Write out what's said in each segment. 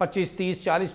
25, 30, 40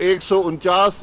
149,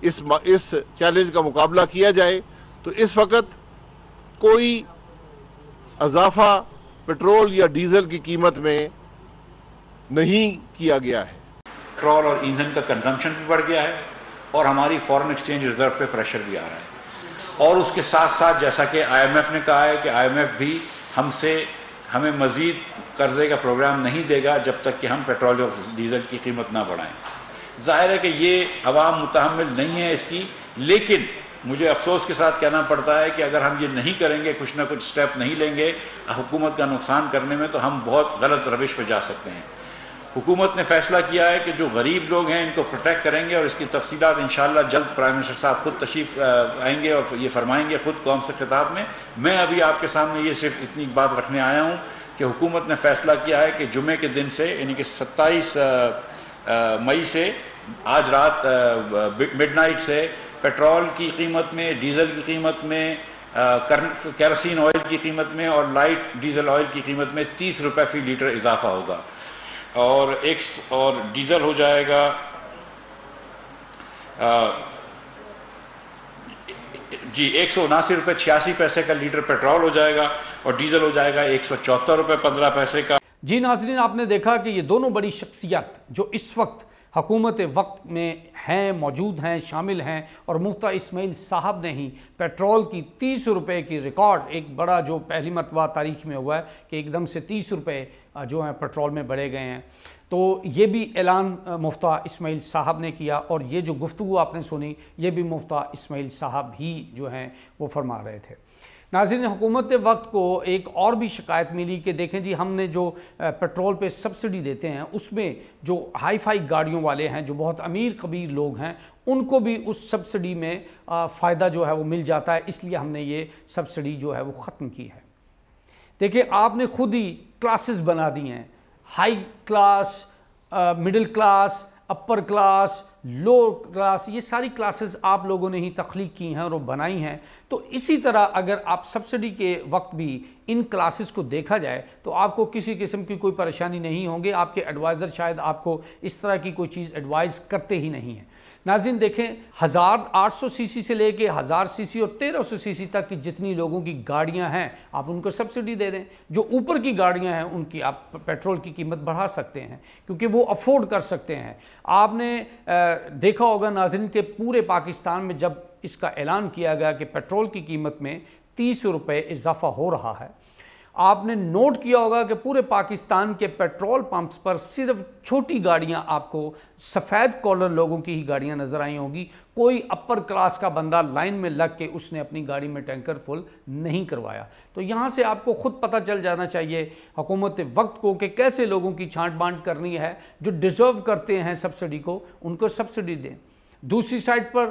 اس challenge کا مقابلہ کیا جائے، تو اس وقت کوئی اضافہ پیٹرول یا ڈیزل کی قیمت میں نہیں کیا گیا ہے۔ پیٹرول اور ایندھن کا کنزمپشن بھی بڑھ گیا ہے اور ہماری فورن ایکسچینج ریزرو پہ پریشر بھی آ رہا ہے، اور اس کے ساتھ ساتھ جیسا کہ آئی ایم ایف نے کہا ہے کہ آئی ایم ایف بھی ہمیں مزید قرضے کا پروگرام نہیں دے گا جب تک کہ ہم پیٹرول اور ڈیزل کی قیمت نہ بڑھائیں۔ ظاہر ہے کہ یہ عوام متحمل نہیں ہے اس کی، لیکن مجھے افسوس کے ساتھ کہنا پڑتا ہے کہ اگر ہم یہ نہیں کریں گے، کچھ نہ کچھ سٹیپ نہیں لیں گے حکومت کا نقصان کرنے میں، تو ہم بہت غلط روش پہ جا سکتے ہیں۔ حکومت نے فیصلہ کیا ہے کہ جو غریب لوگ ہیں ان کو پروٹیکٹ کریں گے، اور اس کی تفصیلات انشاءاللہ جلد پرائم منسٹر صاحب خود تشریف آئیں گے اور یہ فرمائیں گے خود قوم سے خطاب میں۔ میں ابھی آپ کے سامنے یہ صرف اتنی بات رکھنے آیا ہوں کہ حکومت نے فیصلہ کیا ہے کہ جمعے کے دن سے، یعنی کہ 27 مئی سے، آج رات مڈ نائٹ سے پیٹرول کی قیمت میں، ڈیزل کی قیمت میں، کیروسین آئل کی قیمت میں اور لائٹ ڈیزل آئل کی قیمت میں 30 روپے فی لیٹر اضافہ ہوگا، اور ڈیزل ہو جائے گا جی 179 روپے 86 پیسے کا لیٹر پیٹرول ہو جائے گا، اور ڈیزل ہو جائے گا 174 روپے 15 پیسے کا۔ جی ناظرین، آپ نے دیکھا کہ یہ دونوں بڑی شخصیت جو اس وقت حکومت وقت میں ہیں، موجود ہیں، شامل ہیں، اور مفتہ اسماعیل صاحب نے ہی پیٹرول کی 30 روپے کی ریکارڈ، ایک بڑا جو پہلی مرتبہ تاریخ میں ہوا ہے کہ ایک دم سے 30 روپے جو ہیں پیٹرول میں بڑھے گئے ہیں، تو یہ بھی اعلان مفتہ اسماعیل صاحب نے کیا، اور یہ جو گفتگو آپ نے سنی یہ بھی مفتہ اسماعیل صاحب ہی جو ہیں وہ فرما رہے تھے۔ ناظرین، حکومت وقت کو ایک اور بھی شکایت ملی کہ دیکھیں جی، ہم نے جو پیٹرول پہ سبسڈی دیتے ہیں اس میں جو ہائی فائی گاڑیوں والے ہیں، جو بہت امیر قبیر لوگ ہیں، ان کو بھی اس سبسڈی میں فائدہ جو ہے وہ مل جاتا ہے، اس لیے ہم نے یہ سبسڈی جو ہے وہ ختم کی ہے۔ دیکھیں، آپ نے خود ہی کلاسز بنا دی ہیں، high class, middle class, upper class, low class, یہ ساری کلاسز آپ لوگوں نے ہی تخلیق کی ہیں اور وہ بنائی ہیں۔ تو اسی طرح اگر آپ سبسڈی کے وقت بھی ان کلاسز کو دیکھا جائے تو آپ کو کسی قسم کی کوئی پریشانی نہیں ہوگی، آپ کے ایڈوائزر شاید آپ کو اس طرح کی کوئی چیز ایڈوائز کرتے ہی نہیں ہیں۔ ناظرین دیکھیں، 1800 سی سی سے لے کے 1000 سی سی اور 1300 سی سی تک کی جتنی لوگوں کی گاڑیاں ہیں آپ ان کو سبسڈی دے دیں۔ جو اوپر کی گاڑیاں ہیں ان کی آپ پیٹرول کی قیمت بڑھا سکتے ہیں کیونکہ وہ افورڈ کر سکتے ہیں۔ آپ نے دیکھا ہوگا ناظرین کہ پورے پاکستان میں جب اس کا اعلان کیا گیا کہ پیٹرول کی قیمت میں 30 روپے اضافہ ہو رہا ہے، آپ نے نوٹ کیا ہوگا کہ پورے پاکستان کے پیٹرول پمپس پر صرف چھوٹی گاڑیاں آپ کو سفید کالر لوگوں کی ہی گاڑیاں نظر آئی ہوں گی۔ کوئی اپر کلاس کا بندہ لائن میں لگ کے اس نے اپنی گاڑی میں ٹینکر فل نہیں کروایا۔ تو یہاں سے آپ کو خود پتہ چل جانا چاہیے حکومت وقت کو کہ کیسے لوگوں کی چھانٹ بانٹ کرنی ہے، جو ڈیزرو کرتے ہیں سبسڈی کو ان کو سبسڈی دیں۔ دوسری سائٹ پر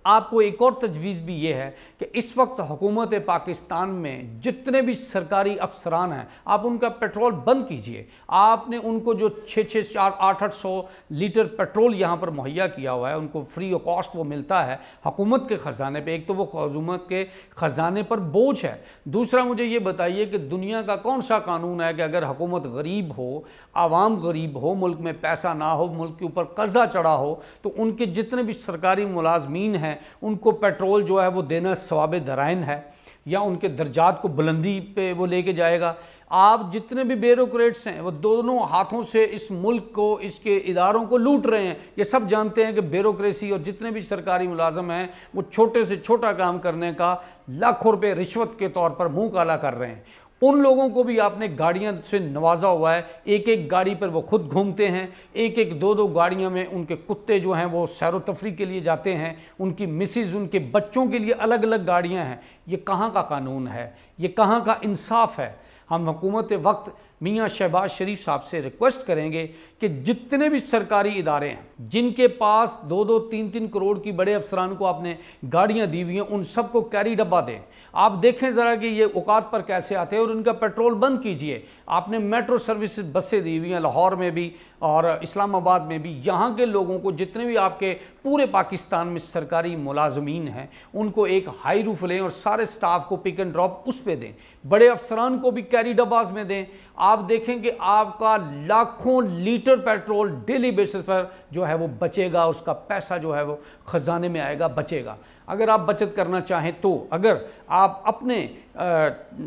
آپ کو ایک اور تجویز بھی یہ ہے کہ اس وقت حکومت پاکستان میں جتنے بھی سرکاری افسران ہیں آپ ان کا پیٹرول بند کیجئے۔ آپ نے ان کو جو 600-800 لیٹر پیٹرول یہاں پر مہیا کیا ہوا ہے، ان کو فری آف کاسٹ وہ ملتا ہے حکومت کے خزانے پہ، ایک تو وہ حکومت کے خزانے پر بوجھ ہے۔ دوسرا مجھے یہ بتائیے کہ دنیا کا کون سا قانون ہے کہ اگر حکومت غریب ہو، عوام غریب ہو، ملک میں پیسہ نہ ہو، ملک کے اوپر قرضہ چڑھا ہو، تو ان کے جتنے بھی سرکاری ملازمین ہیں ان کو پیٹرول جو ہے وہ دینا ثواب درائن ہے یا ان کے درجات کو بلندی پہ وہ لے کے جائے گا؟ آپ جتنے بھی بیوروکریٹس ہیں وہ دونوں ہاتھوں سے اس ملک کو، اس کے اداروں کو لوٹ رہے ہیں۔ یہ سب جانتے ہیں کہ بیوروکریسی اور جتنے بھی سرکاری ملازم ہیں وہ چھوٹے سے چھوٹا کام کرنے کا لاکھوں روپے رشوت کے طور پر منہ کالا کر رہے ہیں۔ ان لوگوں کو بھی آپ نے گاڑیاں سے نوازا ہوا ہے، ایک ایک گاڑی پر وہ خود گھومتے ہیں، ایک ایک دو گاڑیوں میں ان کے کتے جو ہیں وہ سیر و تفریح کے لیے جاتے ہیں، ان کی مسز، ان کے بچوں کے لیے الگ الگ گاڑیاں ہیں۔ یہ کہاں کا قانون ہے؟ یہ کہاں کا انصاف ہے؟ ہم حکومت وقت میاں شہباز شریف صاحب سے ریکویسٹ کریں گے کہ جتنے بھی سرکاری ادارے ہیں جن کے پاس 2-3 کروڑ کی بڑے افسران کو آپ نے گاڑیاں دی ہوئی ہیں، ان سب کو کیری ڈبہ دیں۔ آپ دیکھیں ذرا کہ یہ اوقات پر کیسے آتے ہیں اور ان کا پیٹرول بند کیجئے۔ آپ نے میٹرو سروسز بسیں دی ہوئی ہیں لاہور میں بھی اور اسلام آباد میں بھی۔ یہاں کے لوگوں کو، جتنے بھی آپ کے پورے پاکستان میں سرکاری ملازمین ہیں، ان کو ایک ہائی روف لیں اور سارے سٹاف کو پک اینڈ ڈراپ اس پہ دیں۔ بڑے افسران کو بھی کیری ڈباز میں دیں۔ آپ دیکھیں کہ آپ کا لاکھوں لیٹر پیٹرول ڈیلی بیسس پر جو ہے وہ بچے گا، اس کا پیسہ جو ہے وہ خزانے میں آئے گا، بچے گا۔ اگر آپ بچت کرنا چاہیں تو اگر آپ اپنے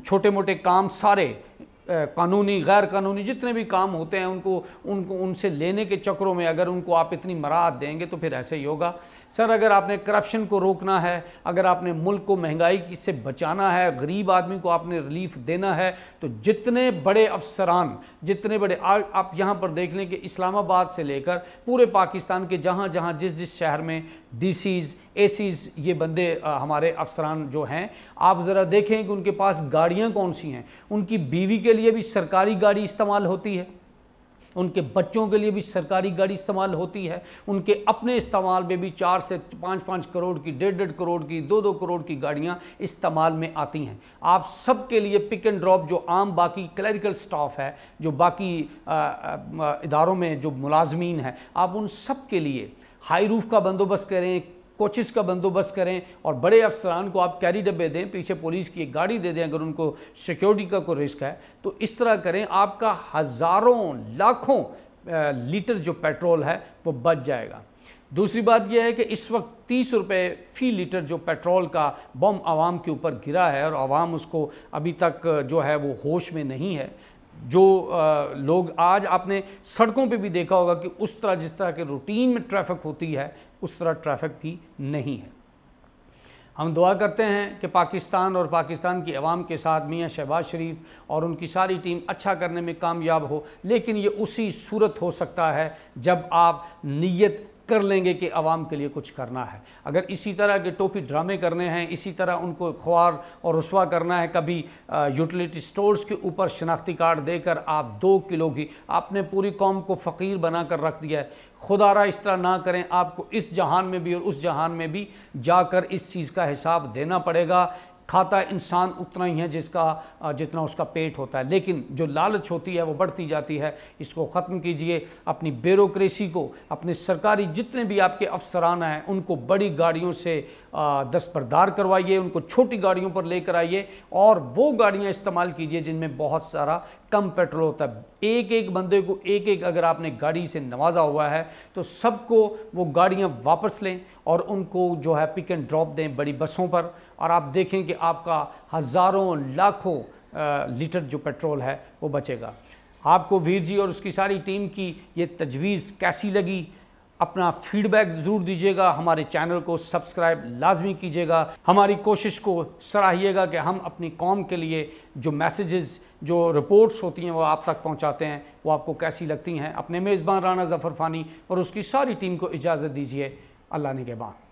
چھوٹے موٹے کام سارے قانونی غیر قانونی جتنے بھی کام ہوتے ہیں ان سے لینے کے چکروں میں اگر ان کو آپ اتنی مراعات دیں گے تو پھر ایسے ہی ہوگا۔ سر اگر آپ نے کرپشن کو روکنا ہے، اگر آپ نے ملک کو مہنگائی سے بچانا ہے، غریب آدمی کو آپ نے ریلیف دینا ہے، تو جتنے بڑے افسران، جتنے بڑے آپ یہاں پر دیکھ لیں کہ اسلام آباد سے لے کر پورے پاکستان کے جہاں جہاں جس شہر میں ڈی سیز اے سیز یہ بندے ہمارے افسران جو ہیں، آپ ذرا دیکھیں کہ ان کے پاس گاڑیاں کون سی ہیں۔ ان کی بیوی کے لیے بھی سرکاری گاڑی استعمال ہوتی ہے، ان کے بچوں کے لیے بھی سرکاری گاڑی استعمال ہوتی ہے، ان کے اپنے استعمال میں بھی 4 سے 5 کروڑ کی، 1.5 کروڑ کی، 2 کروڑ کی گاڑیاں استعمال میں آتی ہیں۔ آپ سب کے لیے پک اینڈ ڈراپ جو عام باقی کلیریکل سٹاف ہے، جو باقی اداروں میں جو ملازمین ہیں، آپ ان سب کے لیے ہائی روف کا بندوبست کریں، کوچز کا بندوبست کریں، اور بڑے افسران کو آپ کیری ڈبے دیں، پیچھے پولیس کی ایک گاڑی دے دیں اگر ان کو سیکیورٹی کا کوئی رسک ہے، تو اس طرح کریں، آپ کا ہزاروں لاکھوں لیٹر جو پیٹرول ہے وہ بچ جائے گا۔ دوسری بات یہ ہے کہ اس وقت 30 روپے فی لیٹر جو پیٹرول کا بم عوام کے اوپر گرا ہے، اور عوام اس کو ابھی تک جو ہے وہ ہوش میں نہیں ہے۔ جو لوگ آج آپ نے سڑکوں پہ بھی دیکھا ہوگا کہ اس طرح جس طرح کے روٹین میں ٹریفک ہوتی ہے اس طرح ٹریفک بھی نہیں ہے۔ ہم دعا کرتے ہیں کہ پاکستان اور پاکستان کی عوام کے ساتھ میاں شہباز شریف اور ان کی ساری ٹیم اچھا کرنے میں کامیاب ہو، لیکن یہ اسی صورت ہو سکتا ہے جب آپ نیت کر لیں گے کہ عوام کے لیے کچھ کرنا ہے۔ اگر اسی طرح کے ٹوپی ڈرامے کرنے ہیں، اسی طرح ان کو خوار اور رسوا کرنا ہے، کبھی یوٹیلیٹی سٹورز کے اوپر شناختی کارڈ دے کر آپ 2 کلو کی، آپ نے پوری قوم کو فقیر بنا کر رکھ دیا ہے۔ خدا را اس طرح نہ کریں، آپ کو اس جہان میں بھی اور اس جہان میں بھی جا کر اس چیز کا حساب دینا پڑے گا۔ کھاتا انسان اتنا ہی ہے جتنا اس کا پیٹ ہوتا ہے، لیکن جو لالچ ہوتی ہے وہ بڑھتی جاتی ہے۔ اس کو ختم کیجئے، اپنی بیوروکریسی کو، اپنے سرکاری جتنے بھی آپ کے افسران ہیں ان کو بڑی گاڑیوں سے دستبردار کروائیے، ان کو چھوٹی گاڑیوں پر لے کر آئیے، اور وہ گاڑیاں استعمال کیجئے جن میں بہت سارا کم پیٹرول ہوتا ہے۔ ایک بندے کو ایک اگر آپ نے گاڑی سے نوازا ہوا ہے تو سب کو وہ گاڑیاں واپس لیں اور ان کو جو ہے پک اینڈ ڈراپ دیں بڑی بسوں پر، اور آپ دیکھیں کہ آپ کا ہزاروں لاکھوں لیٹر جو پیٹرول ہے وہ بچے گا۔ آپ کو ویر جی اور اس کی ساری ٹیم کی یہ تجویز کیسی لگی؟ اپنا فیڈ بیک ضرور دیجیے گا، ہمارے چینل کو سبسکرائب لازمی کیجیے گا، ہماری کوشش کو سراہیے گا کہ ہم اپنی قوم کے لیے جو میسیجز، جو رپورٹس ہوتی ہیں وہ آپ تک پہنچاتے ہیں، وہ آپ کو کیسی لگتی ہیں۔ اپنے میزبان رانا ظفر فانی اور اس کی ساری ٹیم کو اجازت دیجیے۔ اللہ نگہبان۔